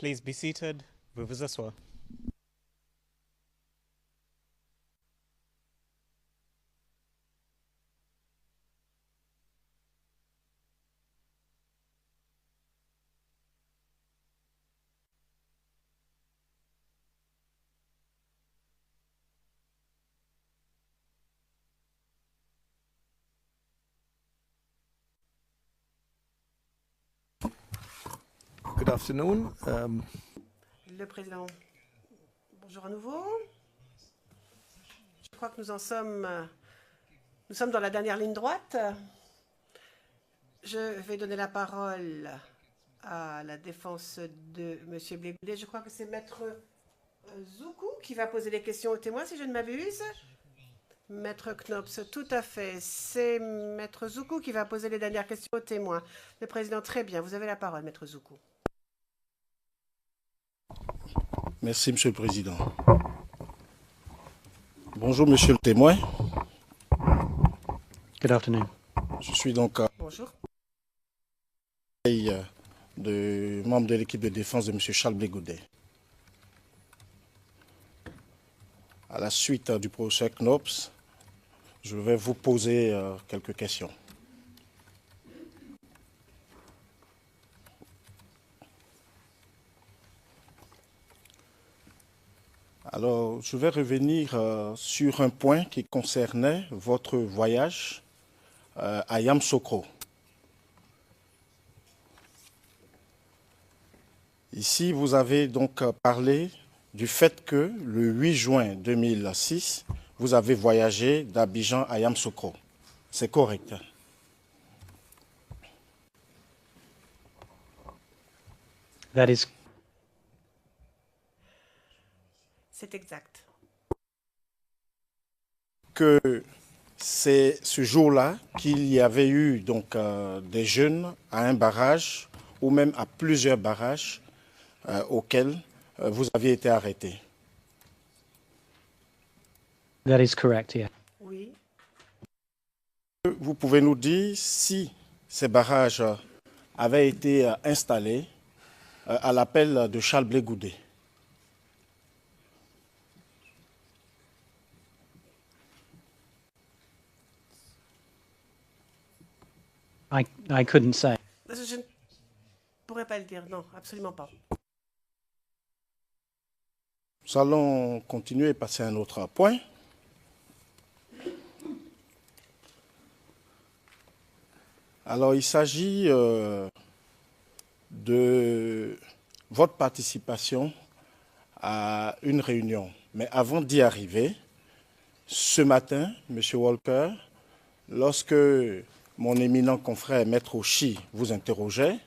Please be seated. Veuillez vous asseoir. Good afternoon. Le président, bonjour à nouveau. Je crois que nous sommes dans la dernière ligne droite. Je vais donner la parole à la défense de M. Blégoudet. Je crois que c'est Maître Zoukou qui va poser les questions aux témoins, si je ne m'abuse. Maître Knops, tout à fait. C'est Maître Zoukou qui va poser les dernières questions aux témoins. Le président, très bien. Vous avez la parole, Maître Zoukou. Merci, Monsieur le Président. Bonjour, Monsieur le témoin. Good afternoon. Je suis donc Bonjour. membre de l'équipe de défense de Monsieur Charles Blégoudet. À la suite du procès Knops, je vais vous poser quelques questions. Alors, je vais revenir sur un point qui concernait votre voyage à Yamoussoukro. Ici, vous avez donc parlé du fait que le 8 juin 2006, vous avez voyagé d'Abidjan à Yamoussoukro. C'est correct? That is C'est exact. Que c'est ce jour-là qu'il y avait eu donc des jeunes à un barrage ou même à plusieurs barrages auxquels vous aviez été arrêté. that is correct, yeah. Oui. Vous pouvez nous dire si ces barrages avaient été installés à l'appel de Charles Blégoudet. I couldn't say. Je ne pourrais pas le dire, non, absolument pas. Nous allons continuer et passer à un autre point. Alors, il s'agit de votre participation à une réunion. Mais avant d'y arriver, ce matin, M. Walker, lorsque mon éminent confrère Maître Ochi vous interrogeait,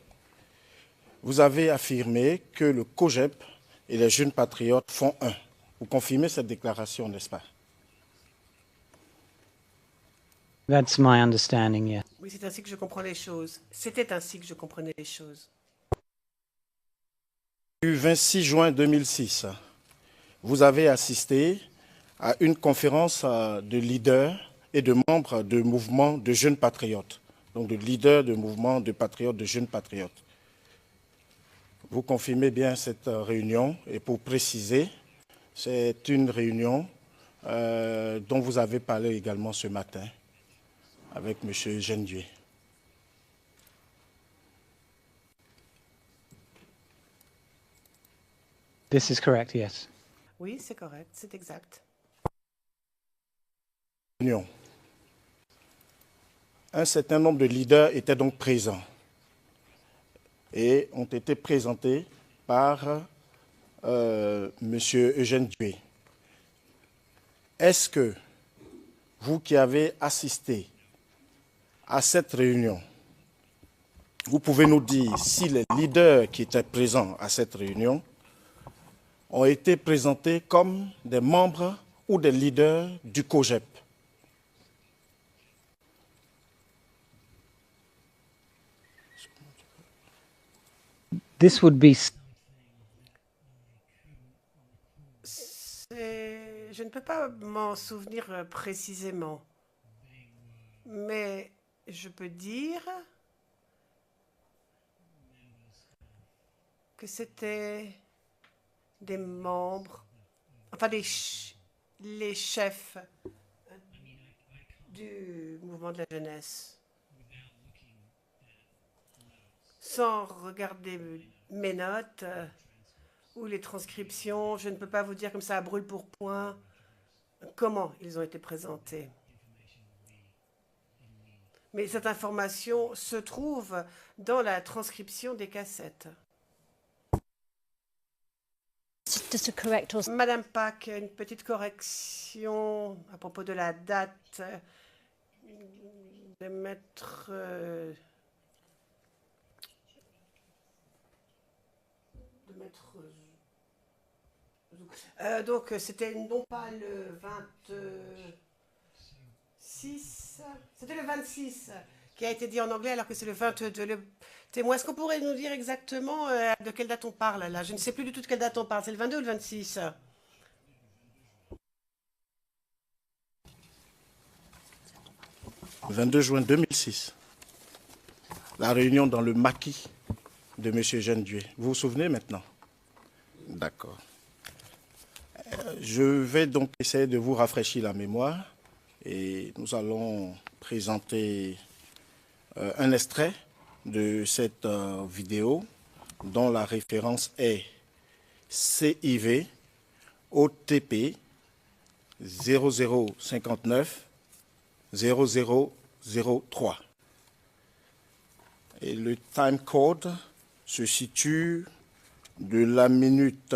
vous avez affirmé que le COGEP et les jeunes patriotes font un. Vous confirmez cette déclaration, n'est-ce pas? That's my understanding, yeah. Oui, c'est ainsi que je comprends les choses. C'était ainsi que je comprenais les choses. Du 26 juin 2006, vous avez assisté à une conférence de leaders et de membres de mouvements de jeunes patriotes, donc de leaders de mouvements de patriotes, de jeunes patriotes. Vous confirmez bien cette réunion et pour préciser, c'est une réunion dont vous avez parlé également ce matin avec M. Gendier. This is correct, yes. Oui, c'est correct, c'est exact. Réunion. Un certain nombre de leaders étaient donc présents et ont été présentés par M. Eugène Dué. Est-ce que vous qui avez assisté à cette réunion, vous pouvez nous dire si les leaders qui étaient présents à cette réunion ont été présentés comme des membres ou des leaders du COGEP? This would be Je ne peux pas m'en souvenir précisément, mais je peux dire que c'était des membres, enfin les chefs du mouvement de la jeunesse. Sans regarder mes notes ou les transcriptions, je ne peux pas vous dire comme ça à brûle pour point comment ils ont été présentés. Mais cette information se trouve dans la transcription des cassettes. Just to correct us. Madame Pack, une petite correction à propos de la date de mettre... donc, c'était non pas le 26, c'était le 26 qui a été dit en anglais alors que c'est le 22. Le témoin, est-ce qu'on pourrait nous dire exactement de quelle date on parle là? Je ne sais plus du tout de quelle date on parle. C'est le 22 ou le 26? Le 22 juin 2006. La réunion dans le maquis de M. Gendué. Vous vous souvenez maintenant? D'accord. Je vais donc essayer de vous rafraîchir la mémoire et nous allons présenter un extrait de cette vidéo dont la référence est CIV OTP 0059 0003. Et le time code se situe de la minute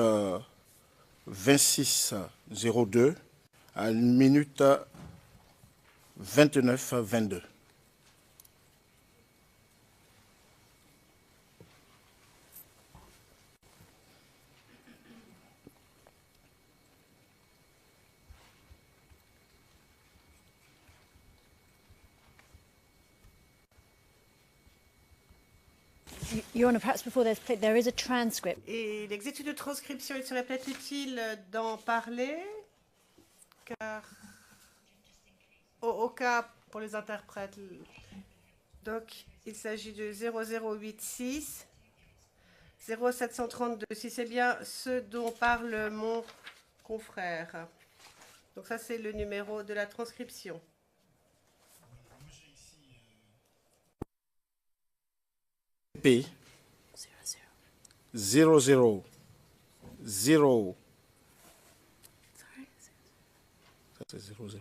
26:02 à la minute 29:22. Your Honour, perhaps before there's played, there is a transcript. Et l'exécutif de transcription, il serait peut-être utile d'en parler, car au cas pour les interprètes, donc il s'agit de 0086 0732, si c'est bien ce dont parle mon confrère. Donc ça, c'est le numéro de la transcription. P 00 0. Ça c'est 00.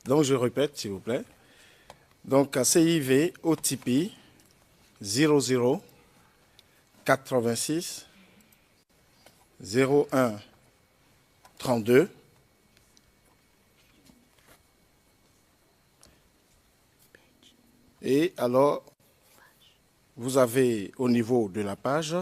Donc je répète s'il vous plaît. Donc CIV OTP 00 86 01 32 et alors vous avez au niveau de la page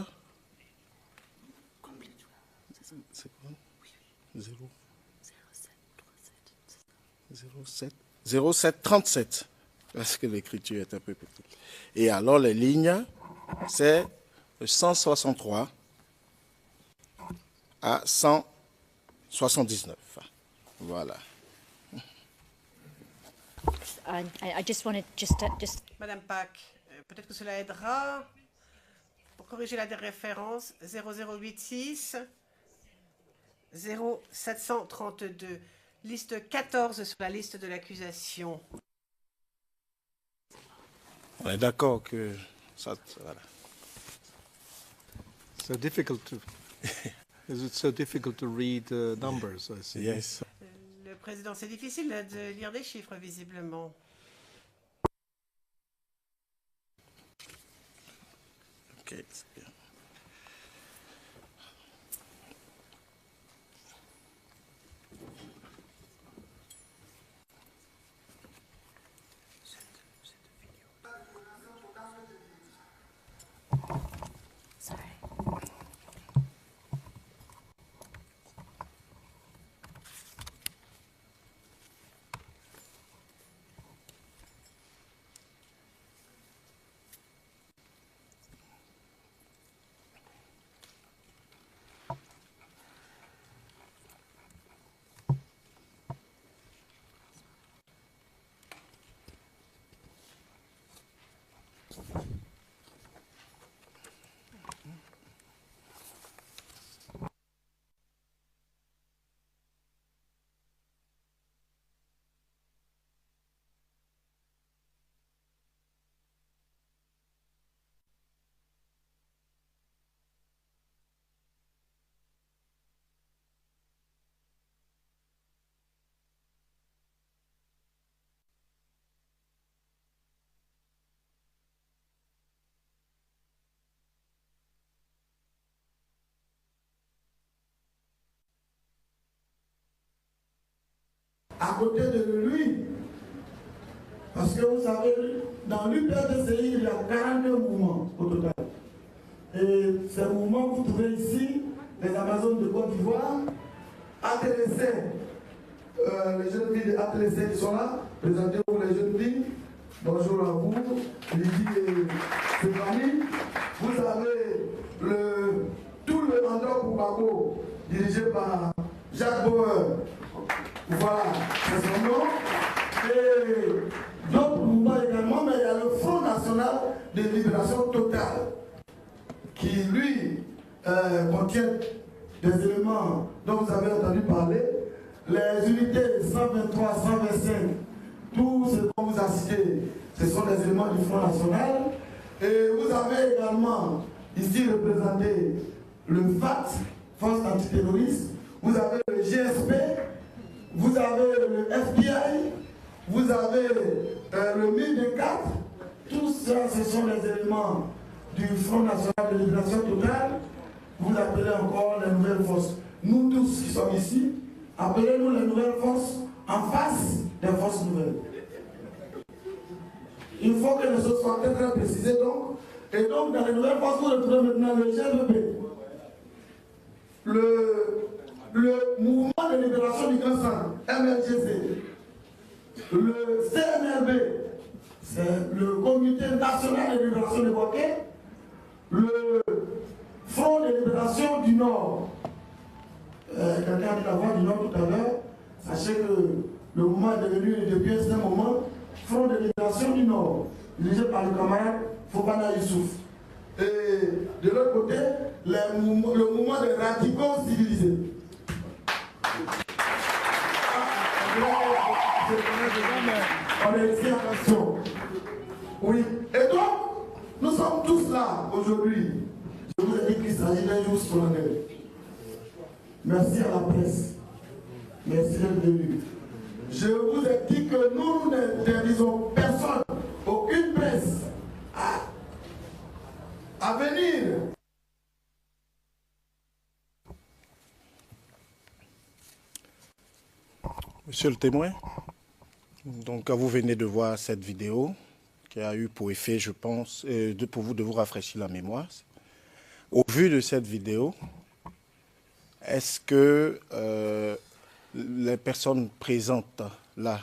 0737 parce que l'écriture est un peu petite. Et alors les lignes c'est 163 à 179. Voilà. I just wanted just Madame Pack, peut-être que cela aidera pour corriger la référence 0086 0732, liste 14 sur la liste de l'accusation. On est d'accord que ça, voilà. So difficult to. Is it so difficult to read numbers? I see. Yes. Le président, c'est difficile de lire des chiffres, visiblement. Ok, c'est bien. sorry. À côté de lui, parce que vous savez, dans l'UPDCI, il y a 42 mouvements au total. Et ces mouvements, vous trouvez ici, les Amazones de Côte d'Ivoire, ATLC, les jeunes filles de ATLC qui sont là, présentez-vous les jeunes filles. Bonjour à vous, Lydie et Stéphanie. Vous avez tout le Andor Bourbako, dirigé par Jacques Bauer. Voilà, c'est son nom. Et d'autres mouvements également, mais il y a le Front National de Libération Totale, qui lui contient des éléments dont vous avez entendu parler, les unités 123, 125, tout ce qu'on vous a cité, ce sont des éléments du Front National. Et vous avez également ici représenté le FAT, Force Antiterroriste, vous avez le GSP, vous avez le FBI, vous avez le MID4, tout ça, ce sont les éléments du Front National de Libération Totale. Vous appelez encore les nouvelles forces. Nous tous qui sommes ici, appelez-nous les nouvelles forces en face des forces nouvelles. Il faut que les choses soient très très précisées donc. Et donc dans les nouvelles forces, vous retrouvez maintenant le GLB, le mouvement de libération du Grand Centre, MLGC, le CNRB, c'est le Comité national de libération des Boquets, le Front de libération du Nord. Quelqu'un a dit la voix du Nord tout à l'heure. Sachez que le mouvement est devenu depuis un certain moment Front de libération du Nord, dirigé par le camarade Fofana Youssouf. Et de l'autre côté, le mouvement des radicaux civilisés. On est ici en action. Oui. Et donc, nous sommes tous là aujourd'hui. Je vous ai dit qu'il s'agit d'un jour solennel. Merci à la presse. Merci d'être venu. Je vous ai dit que nous n'interdisons personne, aucune presse, à venir. Monsieur le témoin, donc vous venez de voir cette vidéo qui a eu pour effet, je pense, pour vous de vous rafraîchir la mémoire. Au vu de cette vidéo, est-ce que les personnes présentes là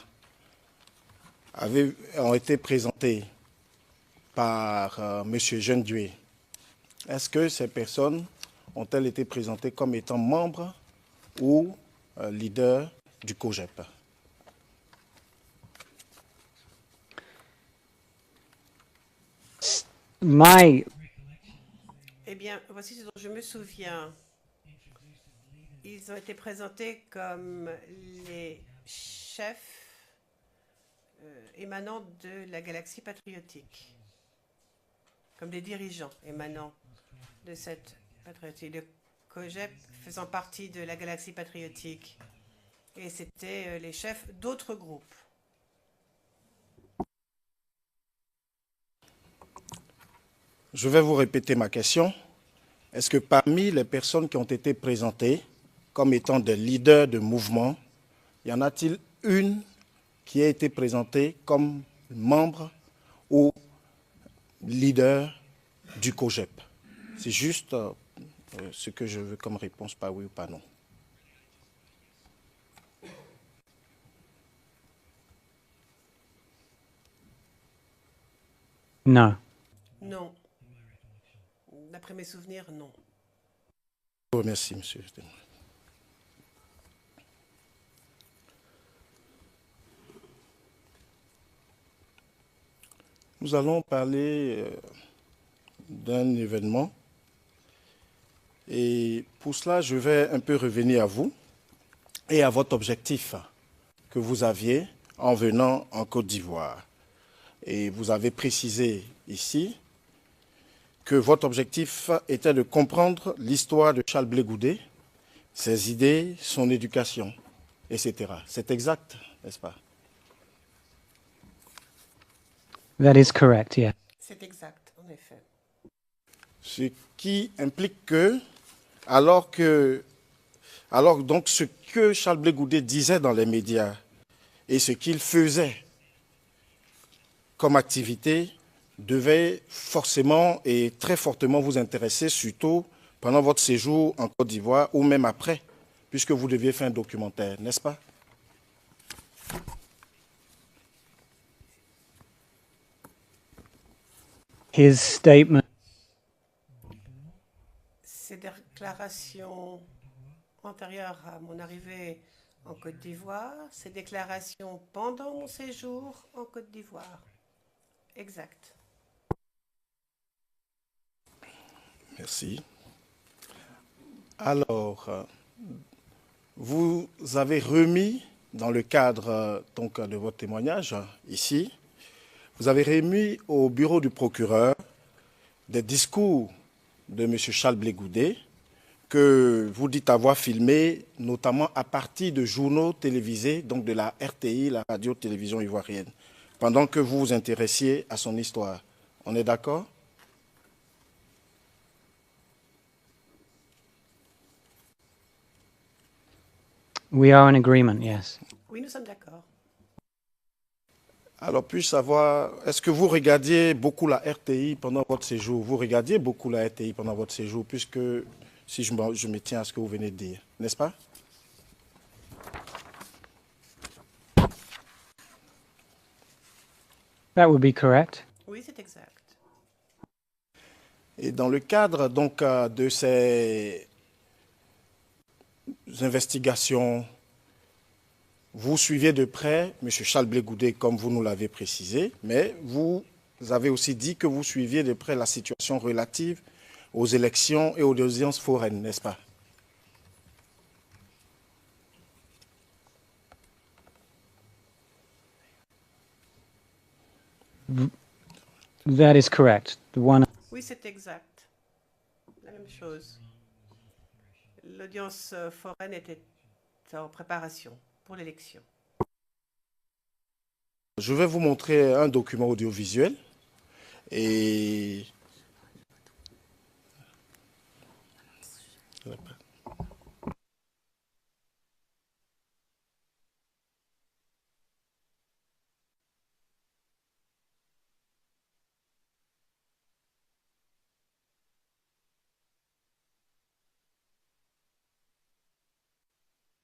ont été présentées par M. Jeune-Dué? Est-ce que ces personnes ont-elles été présentées comme étant membres ou leaders du COJEP? Eh bien, voici ce dont je me souviens. Ils ont été présentés comme les chefs émanant de la galaxie patriotique, comme des dirigeants émanant de cette patriotique. Le COJEP faisant partie de la galaxie patriotique. Et c'était les chefs d'autres groupes. Je vais vous répéter ma question. Est-ce que parmi les personnes qui ont été présentées comme étant des leaders de mouvement, y en a-t-il une qui a été présentée comme membre ou leader du COJEP? C'est juste ce que je veux comme réponse, pas oui ou pas non. No. Non. D'après mes souvenirs, non. Je vous remercie, monsieur. Nous allons parler d'un événement. Et pour cela, je vais un peu revenir à vous et à votre objectif que vous aviez en venant en Côte d'Ivoire. Et vous avez précisé ici que votre objectif était de comprendre l'histoire de Charles Blé Goudé, ses idées, son éducation, etc. C'est exact, n'est-ce pas? That is correct, yes. C'est exact, en effet. Ce qui implique que, alors donc ce que Charles Blé Goudé disait dans les médias et ce qu'il faisait comme activité devait forcément et très fortement vous intéresser, surtout pendant votre séjour en Côte d'Ivoire ou même après, puisque vous deviez faire un documentaire, n'est-ce pas? His statement Ces déclarations antérieures à mon arrivée en Côte d'Ivoire, ces déclarations pendant mon séjour en Côte d'Ivoire. Exact. Merci. Alors, vous avez remis, dans le cadre donc, de votre témoignage ici, vous avez remis au bureau du procureur des discours de M. Charles Blé Goudé que vous dites avoir filmés, notamment à partir de journaux télévisés, donc de la RTI, la radio-télévision ivoirienne, pendant que vous vous intéressiez à son histoire. On est d'accord? we are in agreement, yes. Oui, nous sommes d'accord. Alors, puis-je savoir, est-ce que vous regardiez beaucoup la RTI pendant votre séjour? Vous regardiez beaucoup la RTI pendant votre séjour, puisque, si je me tiens à ce que vous venez de dire, n'est-ce pas? That would be correct. Oui, c'est exact. Et dans le cadre donc de ces investigations, vous suiviez de près M. Charles Blé Goudé, comme vous nous l'avez précisé, mais vous avez aussi dit que vous suiviez de près la situation relative aux élections et aux audiences foraines, n'est-ce pas? That is correct. The one Oui, c'est exact. La même chose. L'audience foraine était en préparation pour l'élection. Je vais vous montrer un document audiovisuel et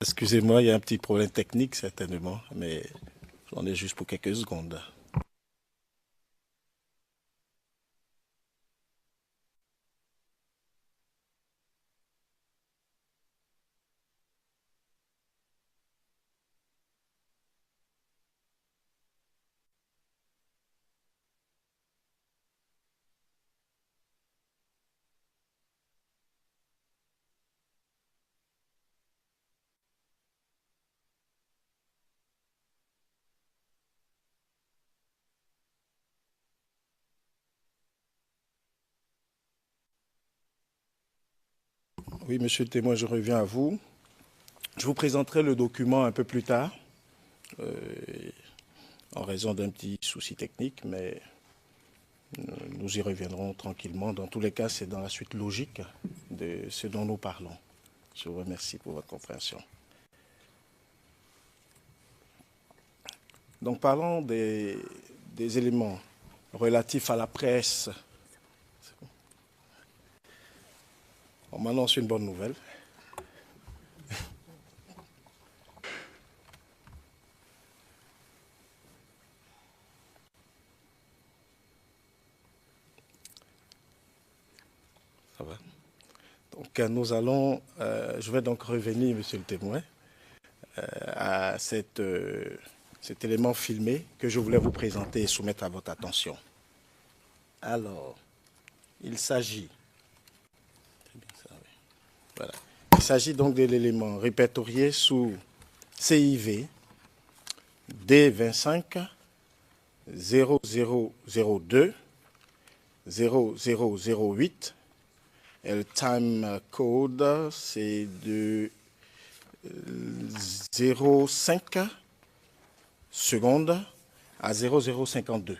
excusez-moi, il y a un petit problème technique certainement, mais j'en ai juste pour quelques secondes. Oui, monsieur le témoin, je reviens à vous. Je vous présenterai le document un peu plus tard, en raison d'un petit souci technique, mais nous y reviendrons tranquillement. Dans tous les cas, c'est dans la suite logique de ce dont nous parlons. Je vous remercie pour votre compréhension. Donc, parlons des éléments relatifs à la presse. On m'annonce une bonne nouvelle. Ça va. Donc, nous allons, je vais donc revenir, monsieur le témoin, à cet élément filmé que je voulais vous présenter et soumettre à votre attention. Alors, il s'agit... Voilà. Il s'agit donc de l'élément répertorié sous CIV D25 0002 0008. Et le time code, c'est de 0,5 secondes à 0052.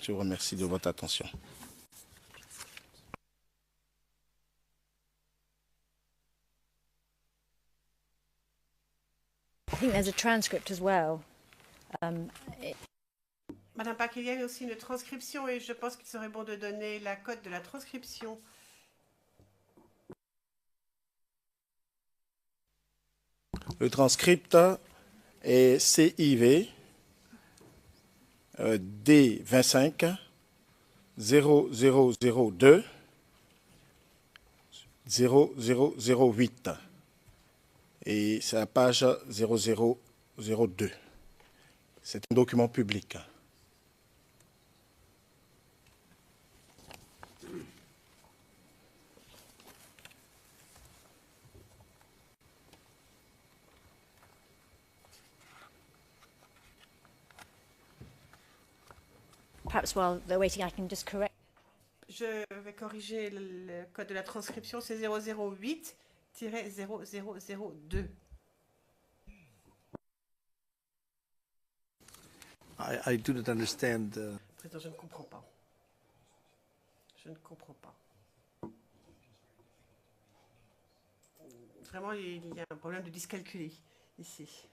Je vous remercie de votre attention. I think there's a transcript as well. Madame Pack, il y a aussi une transcription et je pense qu'il serait bon de donner la code de la transcription. Le transcript est CIV D25 0002 0008 et c'est la page 0002. C'est un document public. Perhaps while they're waiting, I can just correct. Je vais corriger le code de la transcription, c'est 008-0002. I do not understand. Président, je ne comprends pas. Je ne comprends pas. Vraiment, il y a un problème de dyscalculie ici.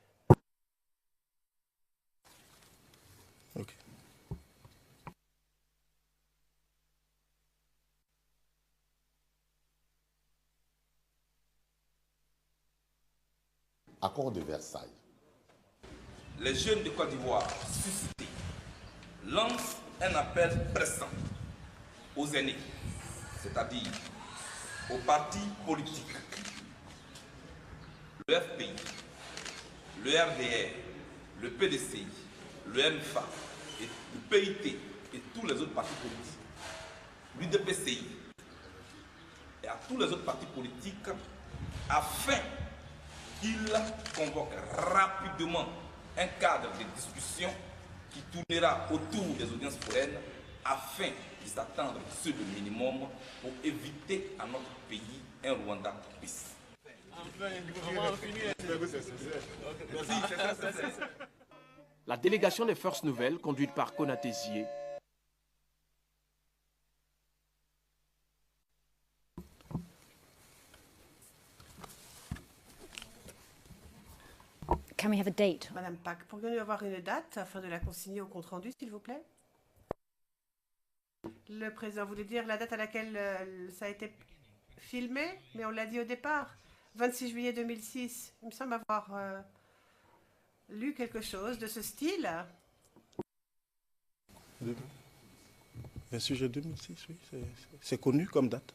Ok. Accord de Versailles. Les jeunes de Côte d'Ivoire suscités lancent un appel pressant aux aînés, c'est-à-dire aux partis politiques, le FPI, le RDR, le PDCI, le MFA, et le PIT et tous les autres partis politiques, l'UDPCI et à tous les autres partis politiques afin qu'il convoque rapidement un cadre de discussion qui tournera autour des audiences foraines afin de s'attendre sur le minimum pour éviter à notre pays un Rwanda bis. La délégation des Forces Nouvelles, conduite par Konaté Zié, Can we have a date? Madame Pack, pourrions-nous avoir une date afin de la consigner au compte-rendu, s'il vous plaît? Le président voulait dire la date à laquelle ça a été filmé, mais on l'a dit au départ, 26 juillet 2006. Il me semble avoir lu quelque chose de ce style. 26 juillet 2006, oui, c'est connu comme date.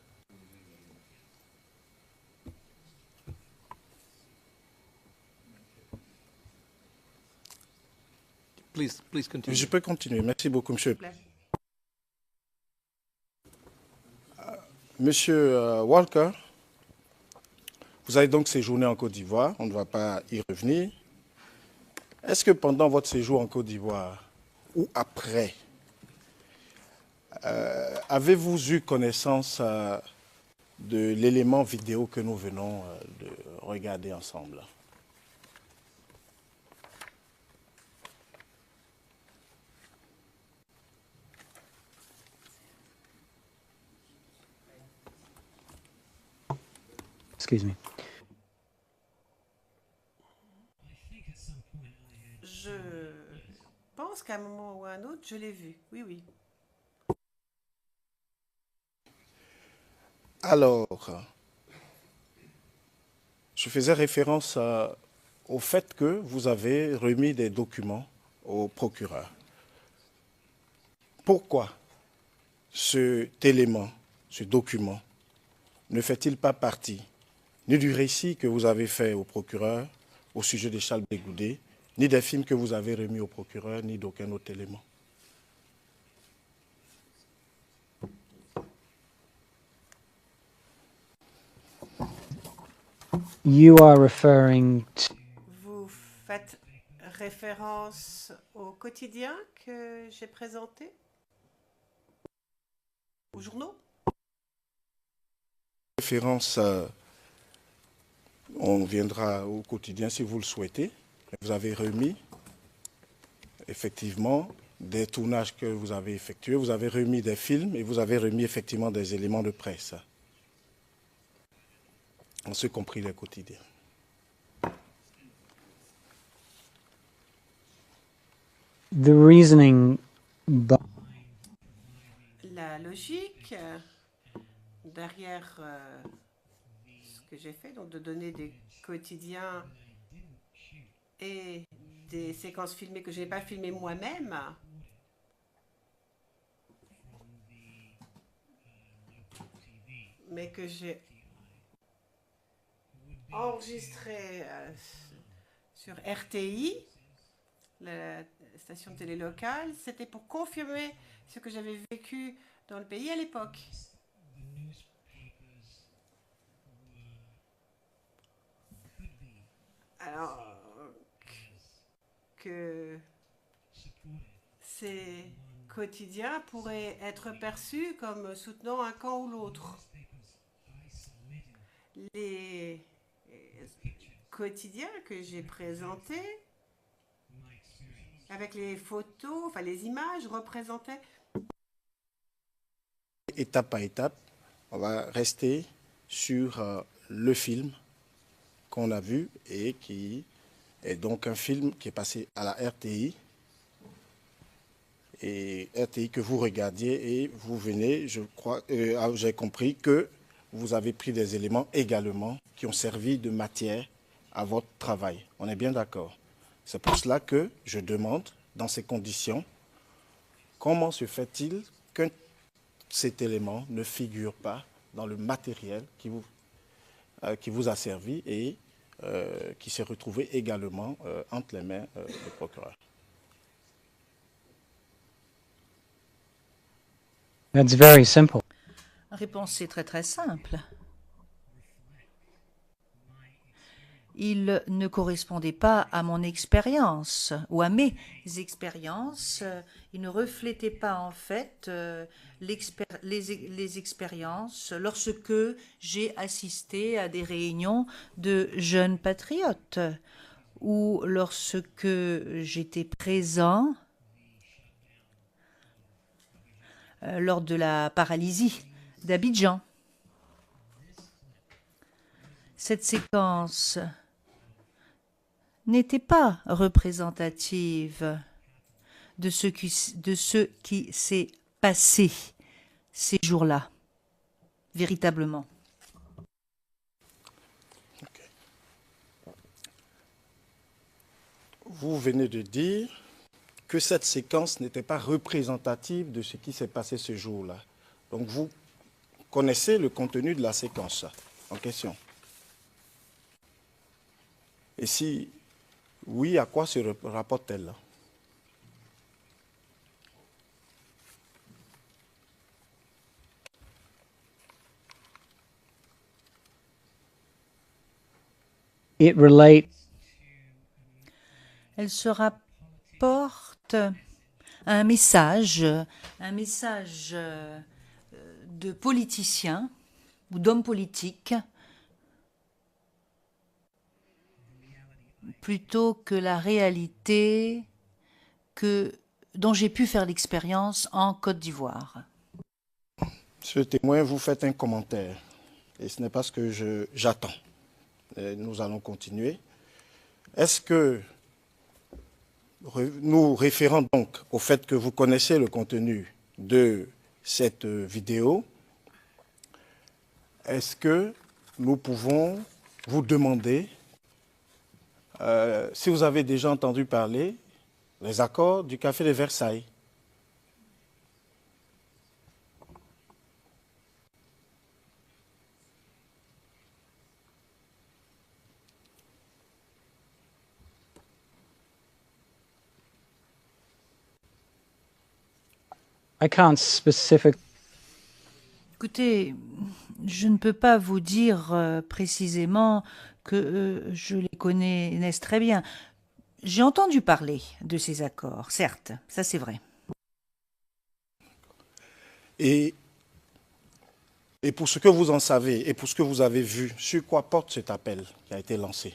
Please continue. Je peux continuer. Merci beaucoup, monsieur. Monsieur Walker, vous avez donc séjourné en Côte d'Ivoire. On ne va pas y revenir. Est-ce que pendant votre séjour en Côte d'Ivoire ou après, avez-vous eu connaissance de l'élément vidéo que nous venons de regarder ensemble? Excuse me. Je pense qu'à un moment ou à un autre, je l'ai vu. Oui, oui. Alors, je faisais référence au fait que vous avez remis des documents au procureur. Pourquoi cet élément, ce document, ne fait-il pas partie ni du récit que vous avez fait au procureur au sujet de Charles Blé Goudé, ni des films que vous avez remis au procureur, ni d'aucun autre élément? You are referring to Vous faites référence au quotidien que j'ai présenté? Aux journaux? Référence, on viendra au quotidien si vous le souhaitez. Vous avez remis effectivement des tournages que vous avez effectués, vous avez remis des films et vous avez remis effectivement des éléments de presse, en ce compris les quotidiens. the reasoning La logique derrière ce que j'ai fait, donc de donner des quotidiens et des séquences filmées que je n'ai pas filmées moi-même, mais que j'ai enregistrées sur RTI, la station de télé locale, c'était pour confirmer ce que j'avais vécu dans le pays à l'époque. Alors que ces quotidiens pourraient être perçus comme soutenant un camp ou l'autre. Les quotidiens que j'ai présentés avec les photos, enfin les images représentaient. Étape par étape, on va rester sur le film qu'on a vu et qui est donc un film qui est passé à la RTI. Et RTI que vous regardiez et vous venez, je crois, j'ai compris que vous avez pris des éléments également qui ont servi de matière à votre travail. On est bien d'accord. C'est pour cela que je demande, dans ces conditions, comment se fait-il que cet élément ne figure pas dans le matériel qui vous a servi et qui s'est retrouvé également entre les mains du procureur. That's very simple. La réponse est très simple. Il ne correspondait pas à mon expérience ou à mes expériences. Il ne reflétait pas en fait les expériences lorsque j'ai assisté à des réunions de jeunes patriotes ou lorsque j'étais présent lors de la paralysie d'Abidjan. Cette séquence n'était pas représentative de ce qui s'est passé ces jours-là, véritablement. Okay. Vous venez de dire que cette séquence n'était pas représentative de ce qui s'est passé ce jour-là. Donc vous connaissez le contenu de la séquence en question. Et si oui, à quoi se rapporte-t-elle? It relates. Elle se rapporte à un message de politiciens ou d'hommes politiques plutôt que la réalité dont j'ai pu faire l'expérience en Côte d'Ivoire. Ce témoin, vous faites un commentaire et ce n'est pas ce que j'attends. Nous allons continuer. Est-ce que, nous référant donc au fait que vous connaissez le contenu de cette vidéo, est-ce que nous pouvons vous demander si vous avez déjà entendu parler des accords du Café de Versailles? I can't specific. Écoutez, je ne peux pas vous dire précisément que je les connaisse très bien. J'ai entendu parler de ces accords, certes, ça c'est vrai. Et pour ce que vous en savez et pour ce que vous avez vu, sur quoi porte cet appel qui a été lancé?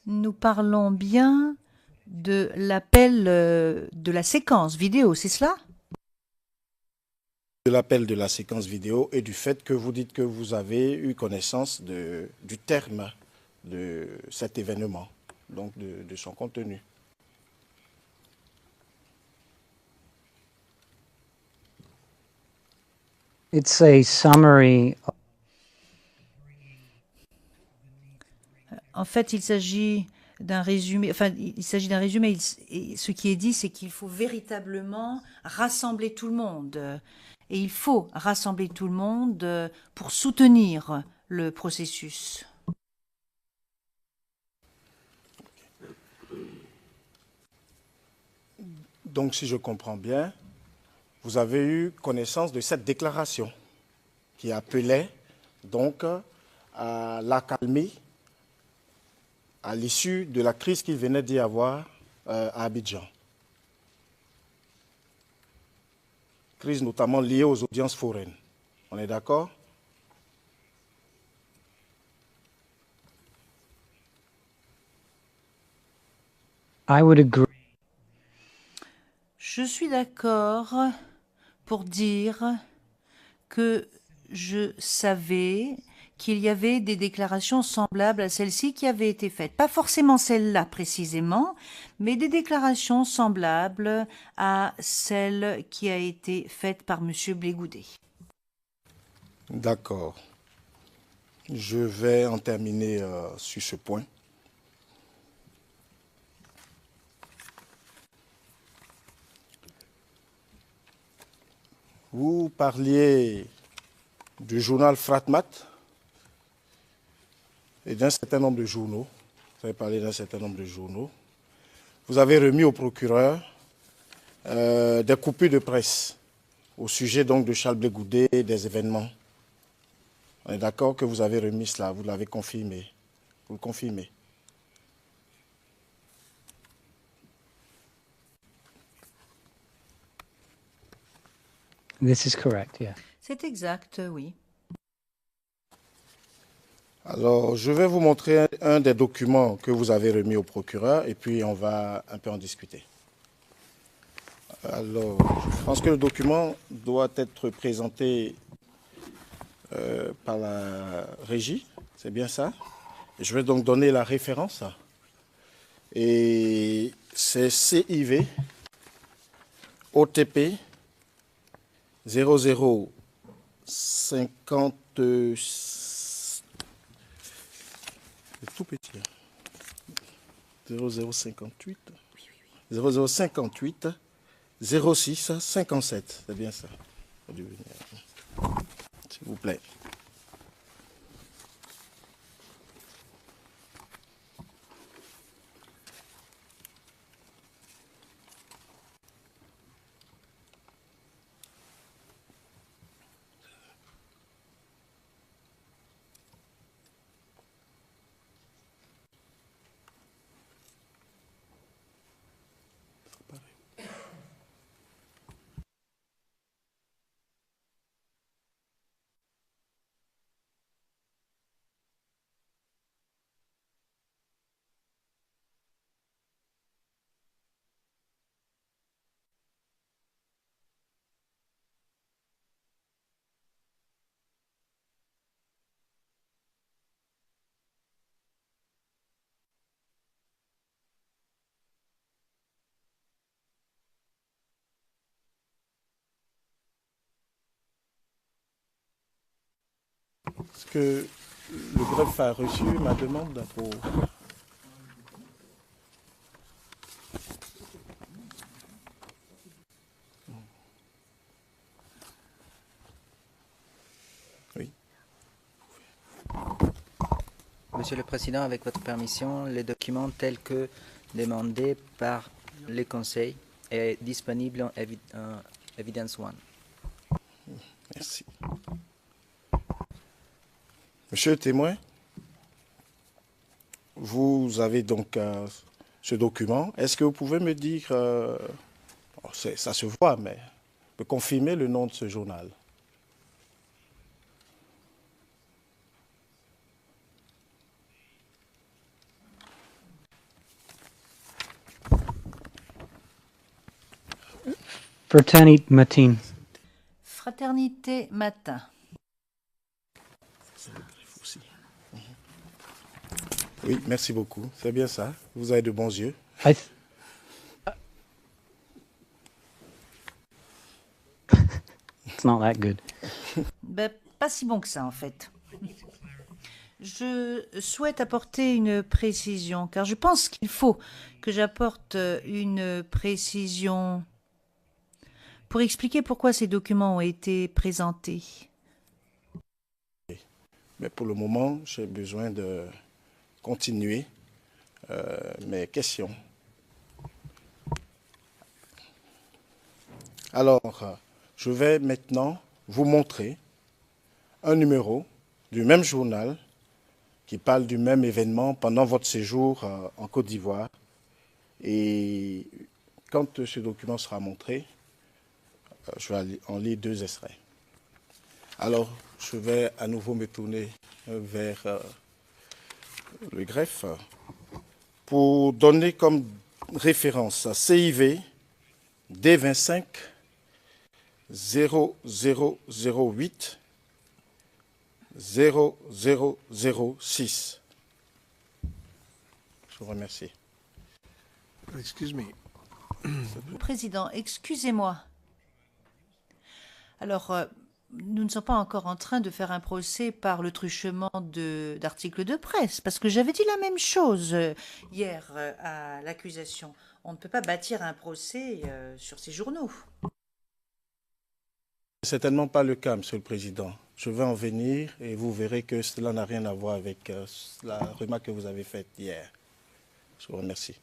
Nous parlons bien de l'appel de la séquence vidéo, c'est cela? De l'appel de la séquence vidéo et du fait que vous dites que vous avez eu connaissance du terme de cet événement, donc de son contenu. It's a summary. En fait, il s'agit d'un résumé. Enfin, il s'agit d'un résumé. Et ce qui est dit, c'est qu'il faut véritablement rassembler tout le monde. Et il faut rassembler tout le monde pour soutenir le processus. Donc, si je comprends bien, vous avez eu connaissance de cette déclaration qui appelait donc à l'accalmie à l'issue de la crise qu'il venait d'y avoir à Abidjan. Crise notamment liée aux audiences foraines. On est d'accord? I would agree. Je suis d'accord pour dire que je savais qu'il y avait des déclarations semblables à celles-ci qui avaient été faites. Pas forcément celle-là précisément, mais des déclarations semblables à celle qui a été faite par M. Blé Goudet. D'accord. Je vais en terminer sur ce point. Vous parliez du journal Fratmat et d'un certain nombre de journaux. Vous avez parlé d'un certain nombre de journaux. Vous avez remis au procureur des coupures de presse au sujet donc de Charles Blé Goudet et des événements. On est d'accord que vous avez remis cela, vous l'avez confirmé. Vous le confirmez. This is correct, yeah. C'est exact, oui. Alors, je vais vous montrer un des documents que vous avez remis au procureur et puis on va un peu en discuter. Alors, je pense que le document doit être présenté par la régie, c'est bien ça? Je vais donc donner la référence. Et c'est CIV OTP 0050. C'est tout petit. 0058. 0058 06 57. C'est bien ça. S'il vous plaît. Est-ce que le greffe a reçu ma demande pour... Monsieur le Président, avec votre permission, les documents tels que demandés par les conseils est disponible en Evidence One. Merci. Monsieur le témoin, vous avez donc ce document. Est-ce que vous pouvez me dire, ça se voit, mais me confirmer le nom de ce journal? Fraternité Matin. Fraternité Matin. Oui, merci beaucoup. C'est bien ça. Vous avez de bons yeux. It's not that good. Ben, pas si bon que ça, en fait. Je souhaite apporter une précision, car je pense qu'il faut que j'apporte une précision pour expliquer pourquoi ces documents ont été présentés. Mais pour le moment, j'ai besoin de continuer mes questions. Alors, je vais maintenant vous montrer un numéro du même journal qui parle du même événement pendant votre séjour en Côte d'Ivoire. Et quand ce document sera montré, je vais en lire 2 extraits. Alors, je vais à nouveau me tourner vers le greffe pour donner comme référence CIV D25 0008 0006. Je vous remercie. Excuse me. Président, excusez-moi. Alors, nous ne sommes pas encore en train de faire un procès par le truchement d'articles de presse, parce que j'avais dit la même chose hier à l'accusation. On ne peut pas bâtir un procès sur ces journaux. Certainement pas le cas, Monsieur le Président. Je vais en venir et vous verrez que cela n'a rien à voir avec la remarque que vous avez faite hier. Je vous remercie.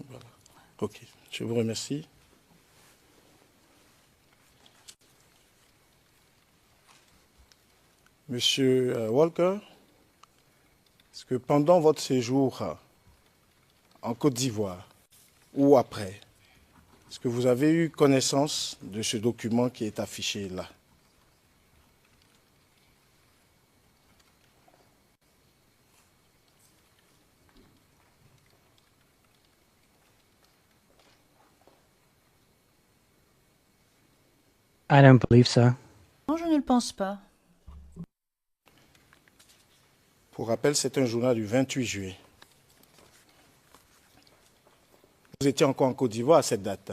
Voilà. Ok, je vous remercie. Monsieur Walker, est-ce que pendant votre séjour en Côte d'Ivoire ou après, est-ce que vous avez eu connaissance de ce document qui est affiché là? I don't believe so. Non, je ne le pense pas. Pour rappel, c'est un journal du 28 juillet. Vous étiez encore en Côte d'Ivoire à cette date.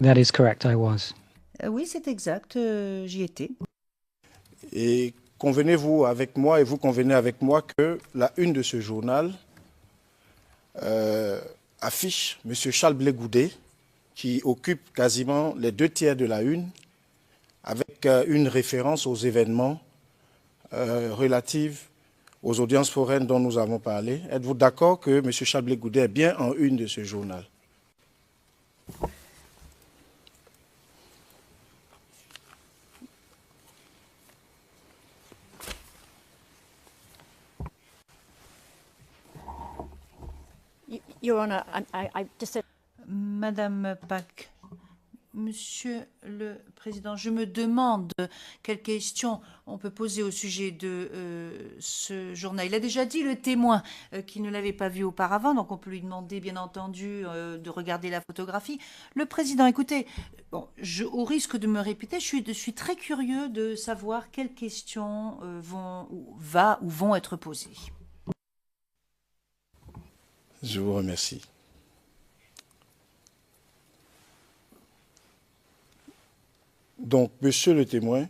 That is correct, I was. Oui, c'est exact, j'y étais. Et convenez-vous avec moi, et vous convenez avec moi, que la une de ce journal affiche M. Charles Blé Goudé, qui occupe quasiment les 2/3 de la une, avec une référence aux événements relatifs aux audiences foraines dont nous avons parlé. Êtes-vous d'accord que M. Charles Blé Goudé est bien en une de ce journal? Your Honour, I just said... Madame Pack, Monsieur le Président, je me demande quelles questions on peut poser au sujet de ce journal. Il a déjà dit, le témoin, qu'il ne l'avait pas vu auparavant, donc on peut lui demander, bien entendu, de regarder la photographie. Le Président, écoutez, bon, au risque de me répéter, je suis très curieux de savoir quelles questions vont être posées. Je vous remercie. Donc, monsieur le témoin,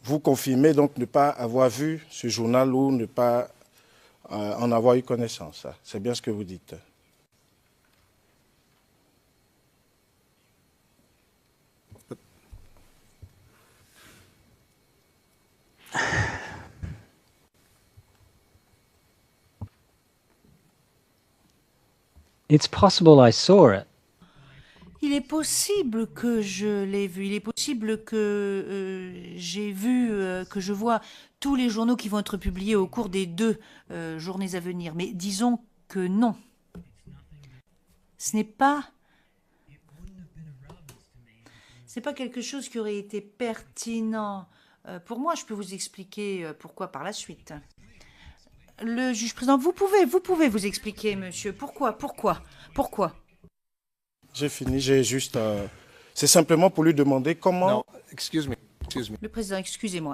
vous confirmez donc ne pas avoir vu ce journal ou ne pas en avoir eu connaissance. C'est bien ce que vous dites. It's possible I saw it. Il est possible que je l'ai vu. Il est possible que j'ai vu, que je vois tous les journaux qui vont être publiés au cours des 2 journées à venir. Mais disons que non. Ce n'est pas quelque chose qui aurait été pertinent pour moi. Je peux vous expliquer pourquoi par la suite. Le juge président, vous pouvez vous expliquer, monsieur. Pourquoi J'ai fini, j'ai juste... c'est simplement pour lui demander comment... No, excuse me. Le président,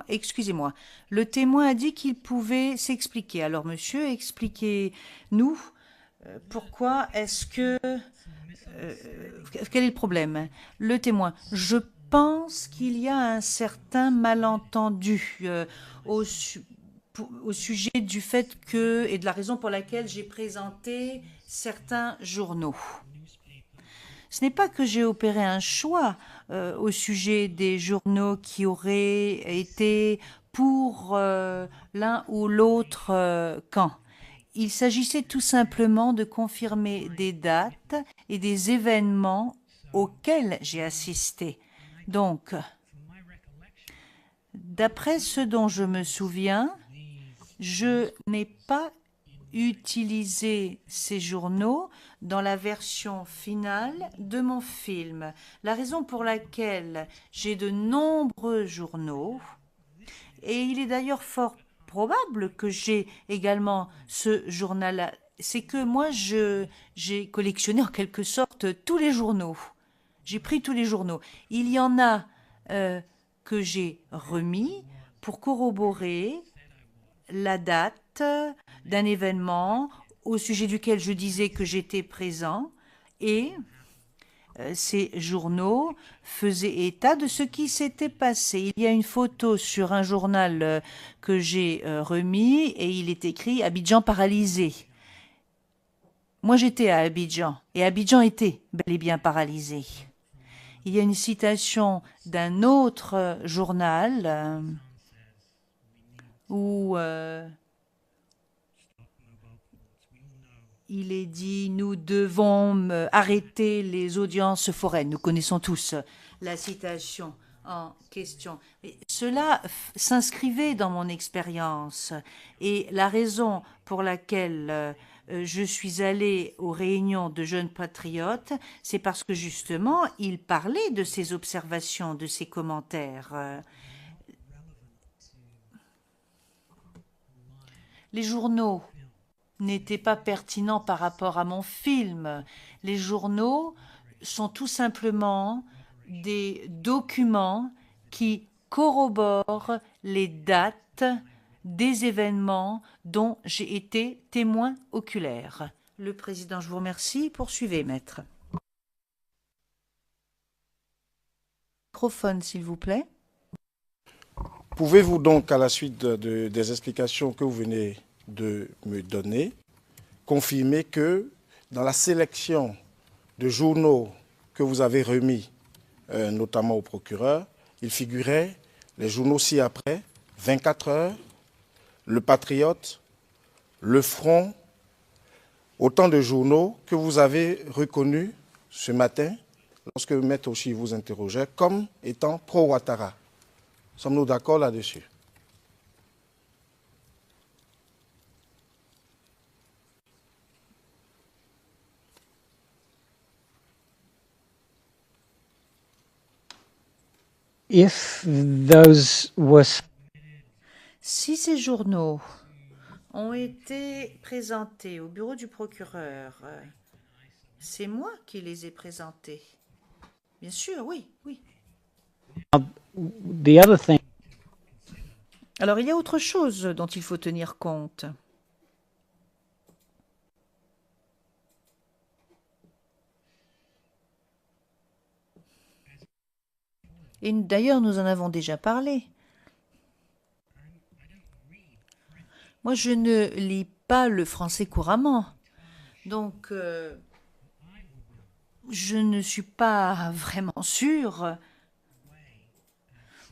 excusez-moi. Le témoin a dit qu'il pouvait s'expliquer. Alors, monsieur, expliquez-nous pourquoi est-ce que... quel est le problème? Le témoin, je pense qu'il y a un certain malentendu au sujet du fait que, et de la raison pour laquelle j'ai présenté certains journaux. Ce n'est pas que j'ai opéré un choix au sujet des journaux qui auraient été pour l'un ou l'autre camp. Il s'agissait tout simplement de confirmer des dates et des événements auxquels j'ai assisté. Donc, d'après ce dont je me souviens, je n'ai pas utilisé ces journaux dans la version finale de mon film. La raison pour laquelle j'ai de nombreux journaux, et il est d'ailleurs fort probable que j'ai également ce journal-là, c'est que moi, j'ai collectionné en quelque sorte tous les journaux. J'ai pris tous les journaux. Il y en a que j'ai remis pour corroborer la date d'un événement au sujet duquel je disais que j'étais présent, et ces journaux faisaient état de ce qui s'était passé. Il y a une photo sur un journal que j'ai remis et il est écrit « Abidjan paralysé ». Moi, j'étais à Abidjan et Abidjan était bel et bien paralysé. Il y a une citation d'un autre journal où il est dit « Nous devons arrêter les audiences foraines ». Nous connaissons tous la citation en question. Et cela s'inscrivait dans mon expérience. Et la raison pour laquelle je suis allée aux réunions de jeunes patriotes, c'est parce que justement, ils parlaient de ces observations, de ces commentaires. Les journaux n'étaient pas pertinents par rapport à mon film. Les journaux sont tout simplement des documents qui corroborent les dates des événements dont j'ai été témoin oculaire. Le président, je vous remercie. Poursuivez, maître. Microphone, s'il vous plaît. Pouvez-vous donc, à la suite des explications que vous venez de me donner, confirmer que dans la sélection de journaux que vous avez remis, notamment au procureur, il figurait les journaux ci-après, 24 heures, Le Patriote, Le Front, autant de journaux que vous avez reconnus ce matin, lorsque Maître Oshie vous interrogeait, comme étant pro-Ouattara. Sommes-nous d'accord là-dessus? If those were Si ces journaux ont été présentés au bureau du procureur, c'est moi qui les ai présentés. Bien sûr, oui, oui. the other thing, Alors, il y a autre chose dont il faut tenir compte. Et d'ailleurs, nous en avons déjà parlé. Moi, je ne lis pas le français couramment. Donc, je ne suis pas vraiment sûre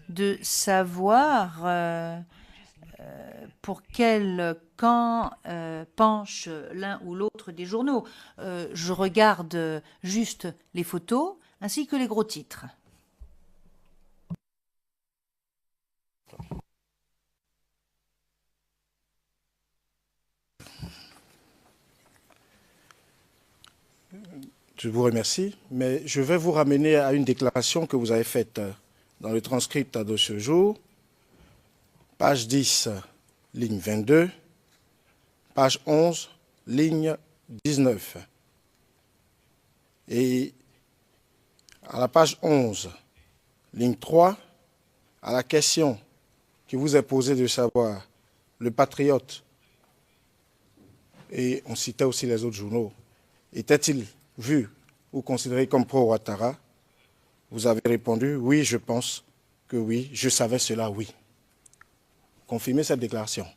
de savoir pour quel camp penche l'un ou l'autre des journaux. Je regarde juste les photos ainsi que les gros titres. Je vous remercie, mais je vais vous ramener à une déclaration que vous avez faite dans le transcript de ce jour, page 10, ligne 22, page 11, ligne 19. Et à la page 11, ligne 3, à la question qui vous est posée de savoir, le Patriote, et on citait aussi les autres journaux, était-il vu ou considéré comme pro-Ouattara? Vous avez répondu, oui, je pense que oui, je savais cela, oui. Confirmez cette déclaration.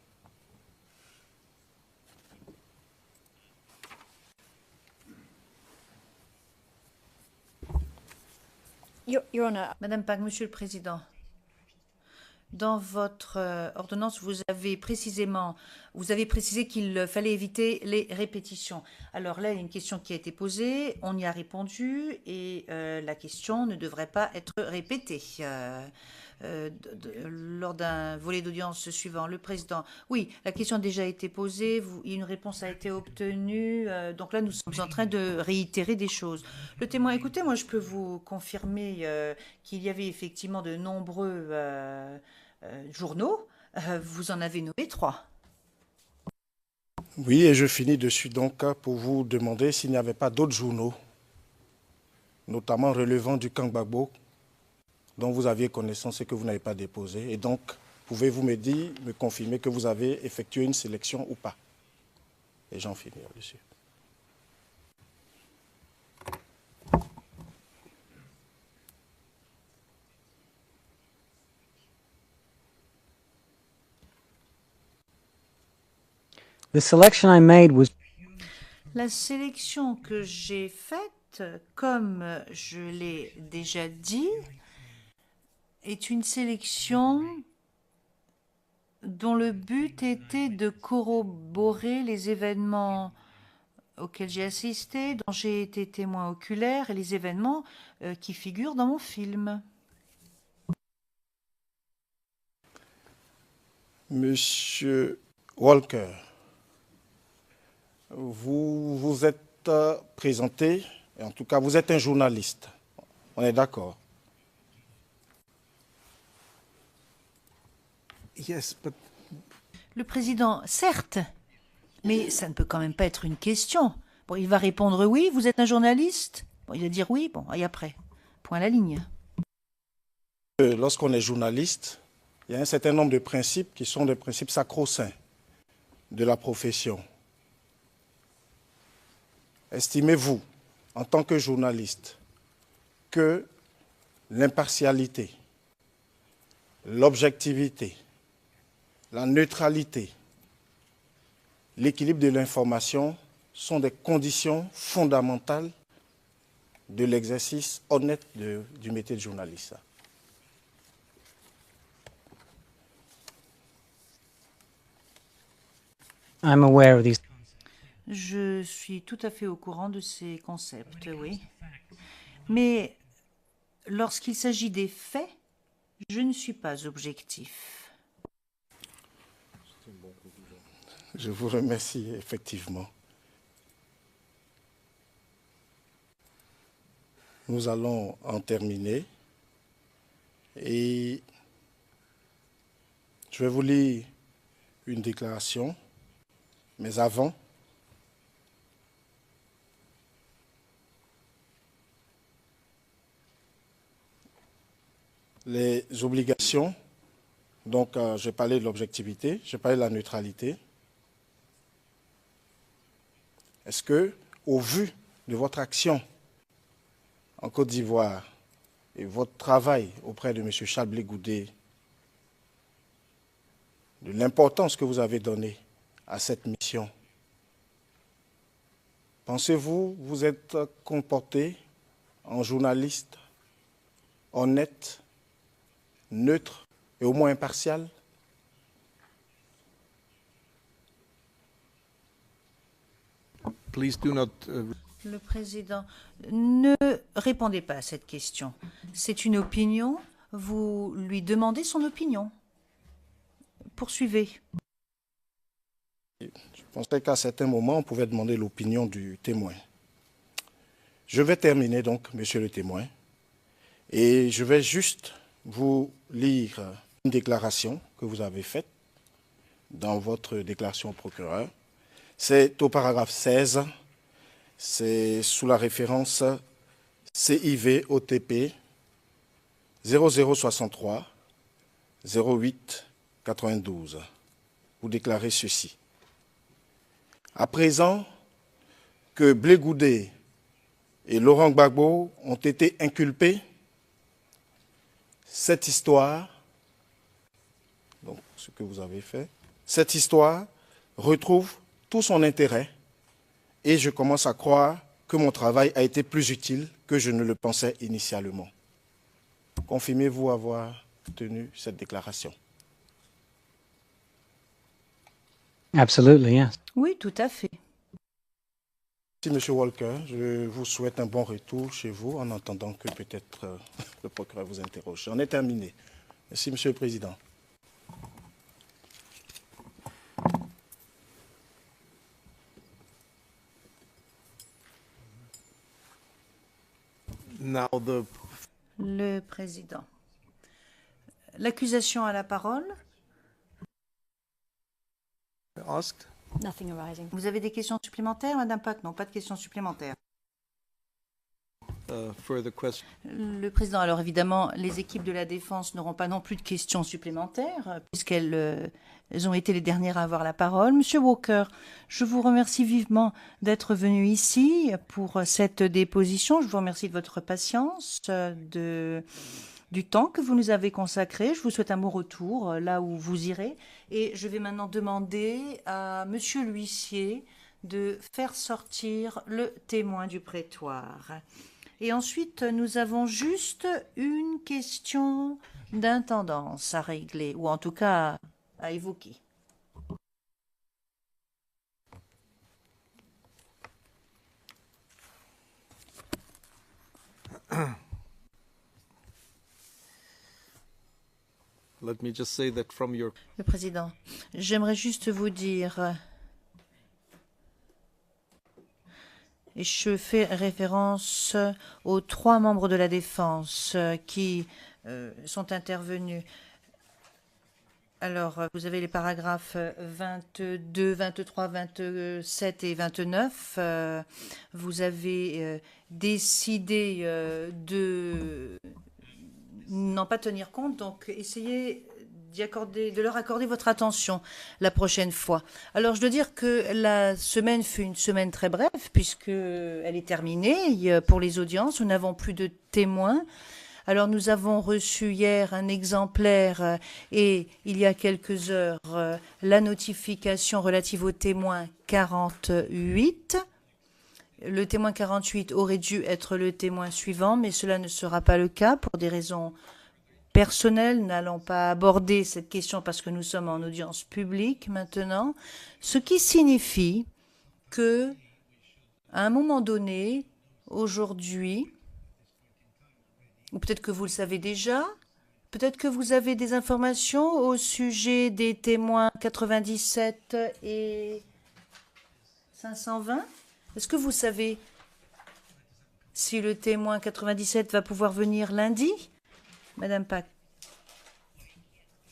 Your Honour. Madame Pack, Monsieur le Président, dans votre ordonnance, vous avez précisé qu'il fallait éviter les répétitions. Alors là, il y a une question qui a été posée, on y a répondu et la question ne devrait pas être répétée. Lors d'un volet d'audience suivant, le président, oui, la question a déjà été posée, une réponse a été obtenue, donc là nous sommes en train de réitérer des choses. Le témoin, écoutez, moi je peux vous confirmer qu'il y avait effectivement de nombreux journaux, vous en avez nommé 3. Oui, et je finis dessus donc pour vous demander s'il n'y avait pas d'autres journaux, notamment relevant du camp Gbagbo, dont vous aviez connaissance et que vous n'avez pas déposé. Et donc, pouvez-vous me confirmer que vous avez effectué une sélection ou pas? Et j'en finis là-dessus. the selection I made was La sélection que j'ai faite, comme je l'ai déjà dit, est une sélection dont le but était de corroborer les événements auxquels j'ai assisté, dont j'ai été témoin oculaire, et les événements qui figurent dans mon film. Monsieur Walker, vous vous êtes présenté, et en tout cas vous êtes un journaliste, on est d'accord? Yes, but Le président, certes, mais ça ne peut quand même pas être une question. Bon, il va répondre oui, vous êtes un journaliste? Bon, il va dire oui, bon, et après, point à la ligne. Lorsqu'on est journaliste, il y a un certain nombre de principes qui sont des principes sacro-saints de la profession. Estimez-vous, en tant que journaliste, que l'impartialité, l'objectivité, la neutralité, l'équilibre de l'information sont des conditions fondamentales de l'exercice honnête du métier de journaliste? I'm aware of these. Je suis tout à fait au courant de ces concepts, oui. Mais lorsqu'il s'agit des faits, je ne suis pas objectif. Je vous remercie, effectivement. Nous allons en terminer. Et je vais vous lire une déclaration, mais avant, les obligations, donc j'ai parlé de l'objectivité, j'ai parlé de la neutralité. Est-ce que, au vu de votre action en Côte d'Ivoire et votre travail auprès de M. Charles Blé Goudé, de l'importance que vous avez donnée à cette mission, pensez-vous vous êtes comporté en journaliste honnête, neutre et au moins impartial? Please do not, Le président, ne répondez pas à cette question. C'est une opinion. Vous lui demandez son opinion. Poursuivez. Je pensais qu'à certains moments, on pouvait demander l'opinion du témoin. Je vais terminer donc, monsieur le témoin, et je vais juste vous lire une déclaration que vous avez faite dans votre déclaration au procureur. C'est au paragraphe 16, c'est sous la référence CIV OTP 0063 08 92. Vous déclarez ceci. À présent que Blé Goudé et Laurent Gbagbo ont été inculpés, cette histoire, donc ce que vous avez fait, cette histoire retrouve tout son intérêt et je commence à croire que mon travail a été plus utile que je ne le pensais initialement. Confirmez-vous avoir tenu cette déclaration? Absolutely, yes. Oui, tout à fait. Merci, M. Walker. Je vous souhaite un bon retour chez vous en attendant que peut-être le procureur vous interroge. J'en ai terminé. Merci, M. le Président. now the Le président. L'accusation a la parole. asked. Nothing arising. Vous avez des questions supplémentaires, Madame Pack? Non, pas de questions supplémentaires. Further question. Le président, alors évidemment, les équipes de la défense n'auront pas non plus de questions supplémentaires, puisqu'elles elles ont été les dernières à avoir la parole. Monsieur Walker, je vous remercie vivement d'être venu ici pour cette déposition. Je vous remercie de votre patience, du temps que vous nous avez consacré. Je vous souhaite un bon retour là où vous irez. Et je vais maintenant demander à monsieur l'huissier de faire sortir le témoin du prétoire. Et ensuite, nous avons juste une question d'intendance à régler, ou en tout cas à évoquer. Let me just say that from your... Le président, j'aimerais juste vous dire, et je fais référence aux 3 membres de la défense qui sont intervenus. Alors, vous avez les paragraphes 22, 23, 27 et 29. Vous avez décidé de n'en pas tenir compte, donc essayez de leur accorder votre attention la prochaine fois. Alors, je dois dire que la semaine fut une semaine très brève, puisqu'elle est terminée pour les audiences. Nous n'avons plus de témoins. Alors, nous avons reçu hier un exemplaire et il y a quelques heures la notification relative au témoin 48. Le témoin 48 aurait dû être le témoin suivant, mais cela ne sera pas le cas pour des raisons personnelles. N'allons pas aborder cette question parce que nous sommes en audience publique maintenant, ce qui signifie que, à un moment donné, aujourd'hui, ou peut-être que vous le savez déjà, peut-être que vous avez des informations au sujet des témoins 97 et 520. Est-ce que vous savez si le témoin 97 va pouvoir venir lundi? Madame Pack.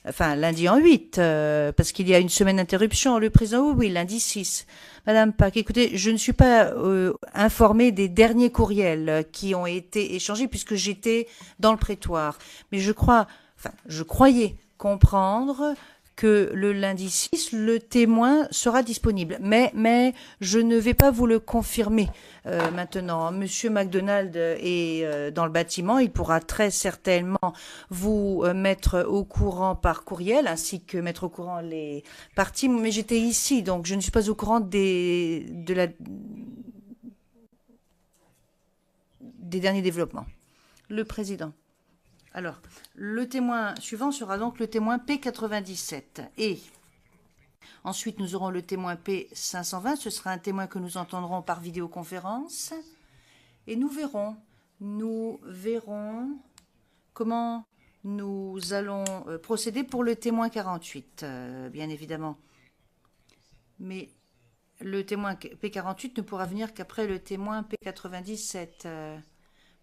Enfin, lundi en 8, parce qu'il y a une semaine d'interruption. Le président, oui, lundi 6. Madame Pack, écoutez, je ne suis pas informée des derniers courriels qui ont été échangés puisque j'étais dans le prétoire. Mais je croyais comprendre que le lundi 6, le témoin sera disponible. Mais je ne vais pas vous le confirmer maintenant. Monsieur MacDonald est dans le bâtiment. Il pourra très certainement vous mettre au courant par courriel, ainsi que mettre au courant les parties. Mais j'étais ici, donc je ne suis pas au courant des derniers développements. Le président. Alors, le témoin suivant sera donc le témoin P97. Et ensuite, nous aurons le témoin P520. Ce sera un témoin que nous entendrons par vidéoconférence. Et nous verrons comment nous allons procéder pour le témoin 48, bien évidemment. Mais le témoin P48 ne pourra venir qu'après le témoin P97.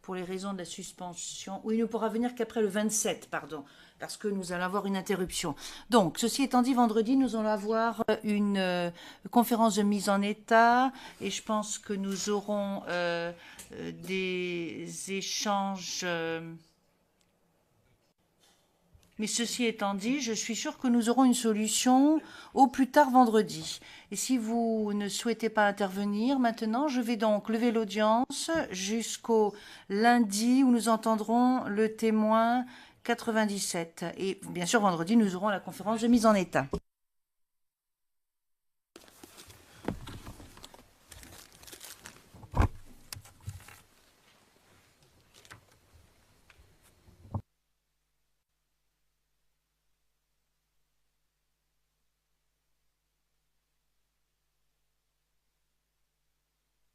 Pour les raisons de la suspension. Oui, il ne pourra venir qu'après le 27, pardon, parce que nous allons avoir une interruption. Donc, ceci étant dit, vendredi, nous allons avoir une conférence de mise en état et je pense que nous aurons des échanges... Mais ceci étant dit, je suis sûre que nous aurons une solution au plus tard vendredi. Et si vous ne souhaitez pas intervenir maintenant, je vais donc lever l'audience jusqu'au lundi où nous entendrons le témoin 97. Et bien sûr, vendredi, nous aurons la conférence de mise en état.